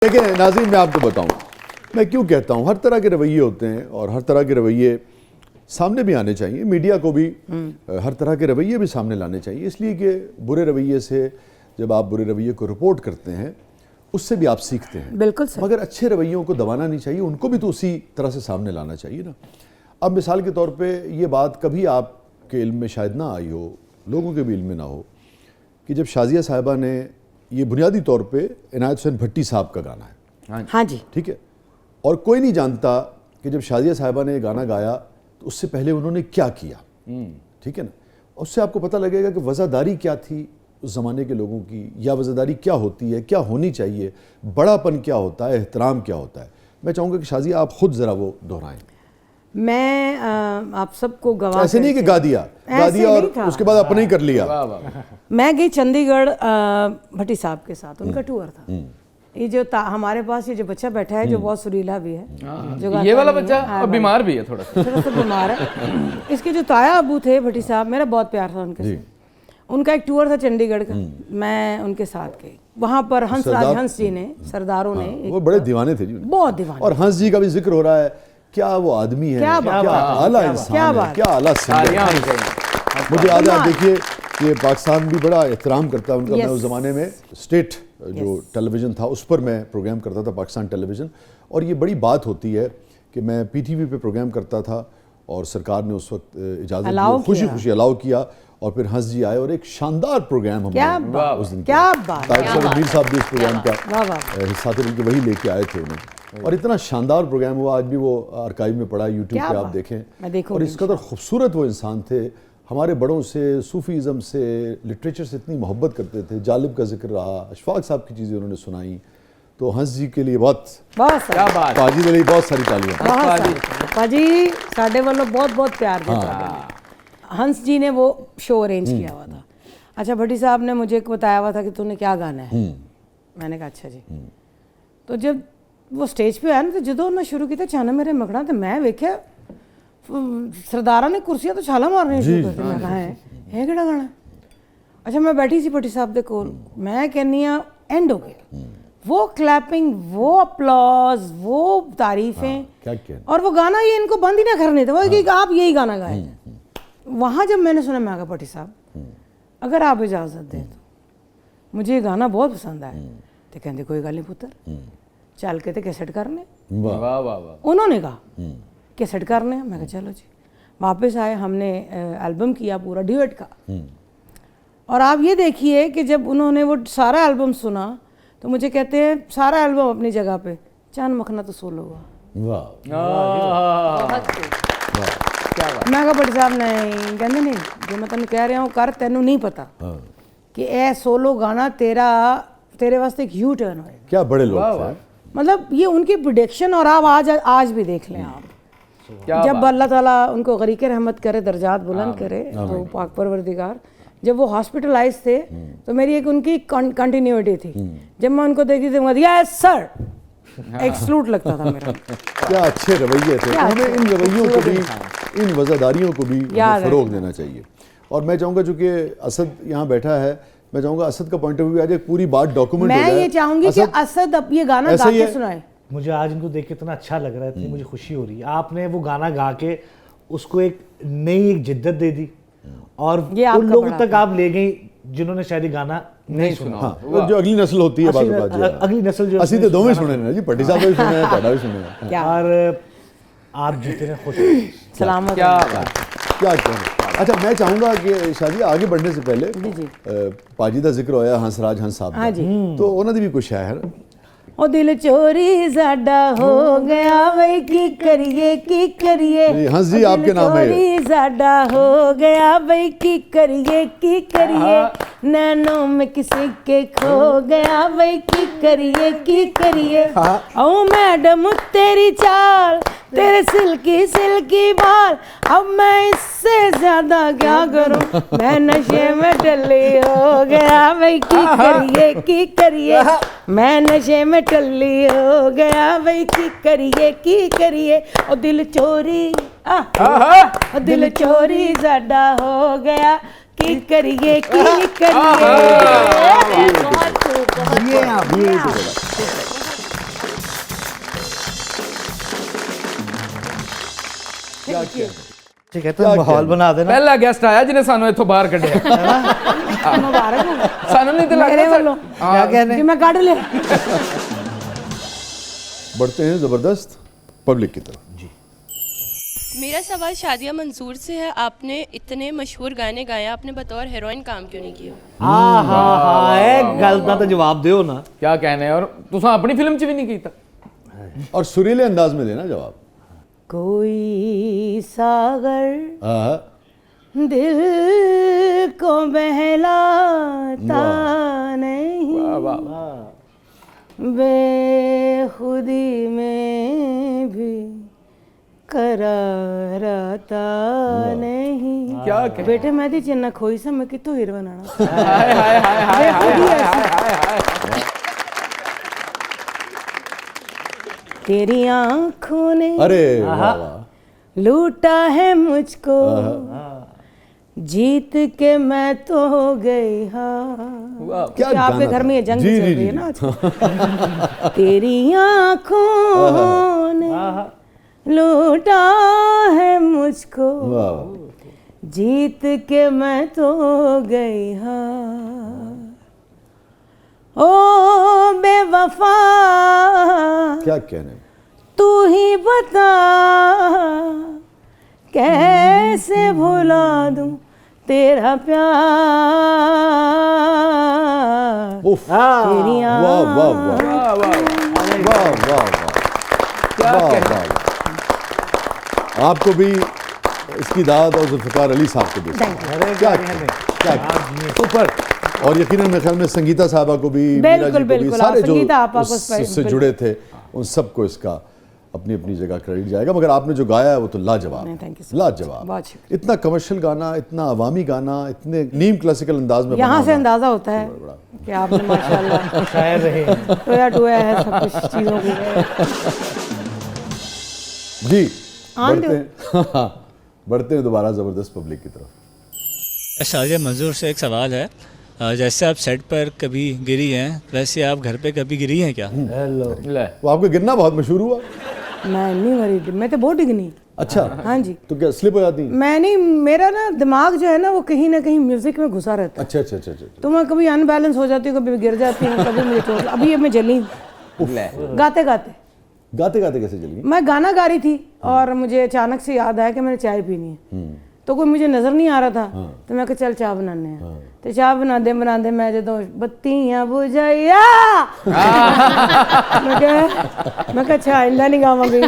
देखिए नाज़रीन, मैं आपको बताऊं मैं क्यों कहता हूं हर तरह के रवैये होते हैं और हर तरह के रवैये सामने भी आने चाहिए। मीडिया को भी हर तरह के रवैये भी सामने लाने चाहिए, इसलिए कि बुरे रवैये से जब आप बुरे रवैये को रिपोर्ट करते हैं उससे भी आप सीखते हैं। बिल्कुल सही। मगर अच्छे रवैयों को दबाना नहीं चाहिए, उनको भी तो उसी तरह से सामने लाना चाहिए ना। अब मिसाल के तौर पे ये बात कभी आपके इल्म में शायद ना आई हो, लोगों के भी इल्म में ना हो, कि जब शाजिया साहिबा ने, ये बुनियादी तौर पे इनायत हुसैन भट्टी साहब का गाना है, हाँ जी, ठीक है, और कोई नहीं जानता कि जब शाजिया साहिबा ने ये गाना गाया तो उससे पहले उन्होंने क्या किया, ठीक है ना। उससे आपको पता लगेगा कि वज़ादारी क्या थी उस ज़माने के लोगों की, या वज़ादारी क्या होती है, क्या होनी चाहिए, बड़ापन क्या होता है, एहतराम क्या होता है। मैं चाहूँगा कि शाजिया आप खुद ज़रा वो दोहराएं। मैं आप सबको गवाह ऐसे नहीं कि गा दिया और उसके बाद अपने ही कर लिया। मैं गई चंडीगढ़ भट्टी साहब के साथ, उनका टूर था। ये जो हमारे पास ये जो बच्चा बैठा है जो बहुत सुरीला भी है, जो ये वाला बच्चा और बीमार भी है, थोड़ा सा बीमार है। इसके जो ताया अबू थे भट्टी साहब, मेरा बहुत प्यार था उनके साथ। उनका एक टूर था चंडीगढ़ का, मैं उनके साथ गई। वहाँ पर हंस जी ने, सरदारों ने, वो बड़े दीवाने थे जी, बहुत दीवाने। और हंस जी का भी जिक्र हो रहा है। क्या वो आदमी है, क्या आला इंसान है, क्या आला सिंगर है। मुझे याद है, देखिए ये पाकिस्तान भी बड़ा एहतराम करता है उनका। मैं उस ज़माने में स्टेट जो टेलीविज़न था उस पर मैं प्रोग्राम करता था, पाकिस्तान टेलीविज़न, और ये बड़ी बात होती है कि मैं PTV पे प्रोग्राम करता था और सरकार ने उस वक्त इजाज़त दी, खुशी खुशी अलाउ किया, और फिर हंस जी आए और एक शानदार प्रोग्राम हमने उस दिन किया। मीर साहब भी इस प्रोग्राम का हिस्सा थे, बल्कि वही लेके आए थे उन्हें, और इतना शानदार प्रोग्राम हुआ। आज भी वो आर्काइव में पड़ा है, यूट्यूब पे आप देखें। और इस कदर खूबसूरत वो इंसान थे, हमारे बड़ों से, सूफीज़म से, लिटरेचर से इतनी मोहब्बत करते थे। जालिब का जिक्र रहा, अशफाक साहब की चीज़ें उन्होंने सुनाई। तो हंस जी के लिए बहुत क्या बात, पाजी के लिए बहुत सारी तालियां। पाजी साढ़े वालों बहुत बहुत प्यार देता। हंस जी ने वो शो अरेंज किया हुआ था। अच्छा, भट्टी साहब ने मुझे बताया हुआ था कि तूने क्या गाना है। मैंने कहा अच्छा जी। तो जब वो स्टेज पे आया ना, तो जो उन्होंने शुरू किया चाना मेरे मकड़ा, तो मैं वेख्या सरदारा ने कुर्सियां तो छाला मारने शुरू कर दी। मैं कहा है केड़ा गाना। अच्छा, मैं बैठी सी भट्टी साहब दे कोल, मैं कहनी एंड हो गया। वो क्लैपिंग, वो अपलॉज, वो तारीफें, और वो गाना ये इनको बंद ही ना करने थे, वो कि आप यही गाना गाए। वहाँ जब मैंने सुना, मैं कहा भट्टी साहब अगर आप इजाज़त दें तो मुझे ये गाना बहुत पसंद आया। तो कहते कोई गल नहीं पुत्र, चल के तो कैसेट करने। उन्होंने कहा कैसेट करने। मैं कहा चलो जी। वापस आए, हमने एल्बम किया पूरा ड्यूएट का। और आप ये देखिए कि जब उन्होंने वो सारा एल्बम सुना तो मुझे कहते हैं सारा एल्बम अपनी जगह पे, चांद मखना तो सोलो हुआ। मैं कहा भट्टी साहब नहीं, कहते नहीं, जो मैं तेन कह रहा हूँ कर, तेनों नहीं पता कि ए सोलो गाना तेरे वास्ते एक यू टर्न होएगा। क्या बड़े लोग थे, मतलब ये उनकी प्रेडिक्शन। और आप आज भी देख लें आप, जब अल्लाह ताला उनको गरीक़े रहमत करे, दर्जात बुलंद करे, तो पाक परवरदिगार, जब वो हॉस्पिटलाइज थे तो मेरी एक उनकी कंटिन्यूटी थी। जब मैं उनको देखती थी, यस सर, एक सलूट लगता था मेरा। क्या अच्छे रवैये थे। हमें इन रवैयों को भी, इन वज़ादारियों को भी फ़रोग़ देना चाहिए। और मैं चाहूँगा, चूँकि असद यहाँ बैठा है, मैं चाहूँगा असद का पॉइंट ऑफ व्यू आ जाए, पूरी बात डॉक्यूमेंट हो जाए। मैं ये चाहूँगी कि असद अब ये गाना गा के सुनाए। मुझे आज इनको देख के इतना अच्छा लग रहा है, इतनी मुझे खुशी हो रही है। आपने वो गाना गा के उसको एक नई एक जिद्दत दे दी, और उन लोगों तक आप ले गई जिन्होंने शायद गाना नहीं सुना। हाँ, जो अगली नस्ल होती है, अगली नस्ल जो असली तो दोनों सुने ना जी, भट्टी साहब भी सुने हैं, भी सुने हैं। और आप जितने खुश सलामत। क्या अच्छा, मैं चाहूँगा कि शादी आगे बढ़ने से पहले पाजी का जिक्र होया हंसराज हंस साहब, तो उन्होंने भी कुछ है। ओ दिल चोरी साडा हो गया वही की करिए हंस जी आपके नाम है। चोरी साडा हो गया वही की करिए नैनों में किसी के खो गया वही की करिए। ओ मैडम तेरी चाल, तेरे सिल्की बाल, अब मैं इससे ज्यादा क्या करूं, मैं नशे में टल्ली हो गया वही की करिए। मैं नशे में टल्ली हो गया वही की करिए। ओ दिल चोरी दिल चोरी साडा हो गया की करिए। ठीक है तो माहौल बना देना। पहला गेस्ट आया जिन्हें सानू इथों बाहर कढ़िया। मुबारक हो सानू नहीं तो मेरे लगता वालों क्या कहने कि मैं काट ले। बढ़ते हैं ज़बरदस्त पब्लिक की तरफ। जी मेरा सवाल शादिया मंसूर से है। आपने इतने मशहूर गाने गाए, आपने बतौर हीरोइन काम क्यों नहीं किया? हाँ हाँ हाँ एक गल दा तो जवाब दो ना। क्या कहने, और तुसा अपनी फिल्म च भी नहीं कीता। और सुरीले अंदाज में देना जवाब। कोई सागर हाँ दिल को बहलाता नहीं, वाह वाह। बेखुदी में भी करार आता नहीं। क्या कह बेटे मैं दी चिन्ना खोई सा मैं कितो हीरो बनाना। हाय हाय हाय हाय हाय हाय हाय। तेरी आंखों ने अरे वाह वाह। लूटा है मुझको, जीत के मैं तो हो गई। हाँ क्या आपके गाना घर में ये था। जंग जी, चल जी, रही है जी। ना आजकल। तेरी आंखों ने लूटा है मुझको, वाह जीत के मैं तो हो गई। हाँ ओ बेवफा क्या कहने। तू ही बता कैसे भुला दूं तेरा प्यार। उफ तेरी वाह वाह वाह वाह वाह। वाह वाह क्या वाह कहने। वाह। आपको भी इसकी दाद और जुल्फ़िकार अली साहब को भी क्या सुपर। और यकीनन मेरे ख्याल में संगीता साहबा को भी, मीरा जी को भी, बिल्कुल, सारे जो संगीता आपा को उससे जुड़े थे उन सबको इसका अपनी अपनी जगह क्रेडिट जाएगा। मगर आपने जो गाया है वो तो लाजवाब, थैंक यू लाजवाब। बहुत शुक्रिया। इतना कमर्शियल गाना, इतना अवामी गाना, इतने नीम क्लासिकल अंदाज में यहाँ से बनाना। अंदाजा होता है कि आपने माशाल्लाह शायर रहे हैं। टोया टोया है सब कुछ चीज़ों को। जी आन बढ़ते हैं बढ़ते हैं दोबारा ज़बरदस्त पब्लिक की तरफ। शादिया मंजूर से एक सवाल है। जैसे आप सेट पर कभी गिरी हैं, वैसे आप घर पे कभी गिरी हैं क्या? हेलो ले वो आपका गिरना बहुत मशहूर हुआ। मैं नहीं मरी, मैं तो बहुत डिगनी। अच्छा हाँ जी। तो क्या स्लिप हो जाती है? मैं नहीं, मेरा ना दिमाग जो है ना वो कहीं ना कहीं म्यूजिक में घुसा रहता है। अच्छा अच्छा अच्छा अच्छा। तो मैं कभी अनबैलेंस हो जाती हूँ, कभी गिर जाती हूँ, कभी मुझे चोट। अभी ये मैं जली ले। गाते गाते गाते गाते कैसे चल गई? मैं गाना गा रही थी और मुझे अचानक से याद आया कि मैंने चाय पीनी है। तो कोई मुझे नजर नहीं आ रहा था। तो मैं कहा चल चाय बनाने हैं। तो चाय बना दे मैं जो बत्तियां बुझाइया। मैं कहा अच्छा आइंदा नहीं गावांगी।